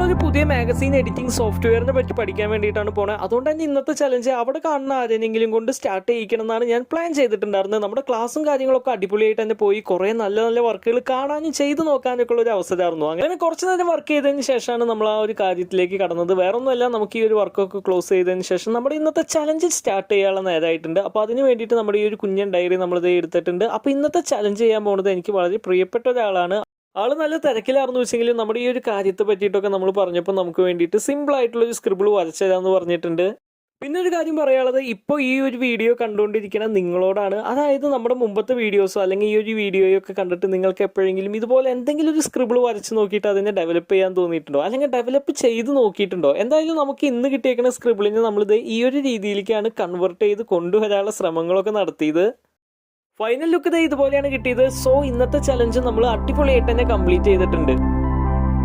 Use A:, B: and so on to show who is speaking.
A: നമ്മളൊരു പുതിയ magazine editing സോഫ്റ്റ്വെയറിനെ പറ്റി പഠിക്കാൻ വേണ്ടിയിട്ടാണ് പോണത്. അതുകൊണ്ട് തന്നെ ഇന്നത്തെ ചലഞ്ച് അവിടെ കാണുന്ന ആരെങ്കിലും കൊണ്ട് സ്റ്റാർട്ട് ചെയ്യിക്കണം എന്നാണ് ഞാൻ പ്ലാൻ ചെയ്തിട്ടുണ്ടായിരുന്നത്. നമ്മുടെ ക്ലാസ്സും കാര്യങ്ങളൊക്കെ അടിപൊളിയായിട്ട് തന്നെ പോയി കുറേ നല്ല നല്ല വർക്കുകൾ കാണാനും ചെയ്ത് നോക്കാനൊക്കെ ഉള്ള ഒരു അവസരമായിരുന്നു. അങ്ങനെ കുറച്ച് നേരം വർക്ക് ചെയ്തതിന് ശേഷമാണ് നമ്മൾ ആ ഒരു കാര്യത്തിലേക്ക് കടന്നത്. വേറൊന്നുമല്ല, നമുക്ക് ഈ ഒരു വർക്കൊക്കെ ക്ലോസ് ചെയ്തതിന് ശേഷം നമ്മുടെ ഇന്നത്തെ ചലഞ്ച് സ്റ്റാർട്ട് ചെയ്യാനുള്ള നേരമായിട്ടുണ്ട്. അപ്പോൾ അതിന് വേണ്ടിയിട്ട് നമ്മുടെ ഈ ഒരു കുഞ്ഞൻ ഡയറി നമ്മളിത് എടുത്തിട്ടുണ്ട്. അപ്പോൾ ഇന്നത്തെ ചലഞ്ച് ചെയ്യാൻ പോകുന്നത് എനിക്ക് വളരെ പ്രിയപ്പെട്ട ഒരാളാണ്. ആള് നല്ല തിരക്കിലായിരുന്നു വെച്ചെങ്കിലും നമ്മുടെ ഈ ഒരു കാര്യത്തെ പറ്റിയിട്ടൊക്കെ നമ്മൾ പറഞ്ഞപ്പോൾ നമുക്ക് വേണ്ടിയിട്ട് സിമ്പിൾ ആയിട്ടുള്ള ഒരു സ്ക്രിബിൾ വരച്ചു തരാമെന്ന് പറഞ്ഞിട്ടുണ്ട്. പിന്നെ ഒരു കാര്യം പറയാനുള്ളത്, ഇപ്പോൾ ഈ ഒരു വീഡിയോ കണ്ടുകൊണ്ടിരിക്കുന്ന നിങ്ങളോടാണ്. അതായത് നമ്മുടെ മുമ്പത്തെ വീഡിയോസോ അല്ലെങ്കിൽ ഈ ഒരു വീഡിയോയൊക്കെ കണ്ടിട്ട് നിങ്ങൾക്ക് എപ്പോഴെങ്കിലും ഇതുപോലെ എന്തെങ്കിലും ഒരു സ്ക്രിബിൾ വരച്ച് നോക്കിയിട്ട് അതിനെ ഡെവലപ്പ് ചെയ്യാൻ തോന്നിയിട്ടുണ്ടോ, അല്ലെങ്കിൽ ഡെവലപ്പ് ചെയ്ത് നോക്കിയിട്ടുണ്ടോ? എന്തായാലും നമുക്ക് ഇന്ന് കിട്ടിയേക്കുന്ന സ്ക്രിബിളിനെ നമ്മളിത് ഈ ഒരു രീതിയിലേക്കാണ് കൺവേർട്ട് ചെയ്ത് കൊണ്ടുവരാനുള്ള ശ്രമങ്ങളൊക്കെ നടത്തിയത്. ഫൈനൽ ലുക്ക് ഇതുപോലെയാണ് കിട്ടിയത്. സോ ഇന്നത്തെ ചലഞ്ച് നമ്മൾ അടിപൊളിയായിട്ട് തന്നെ കംപ്ലീറ്റ് ചെയ്തിട്ടുണ്ട്.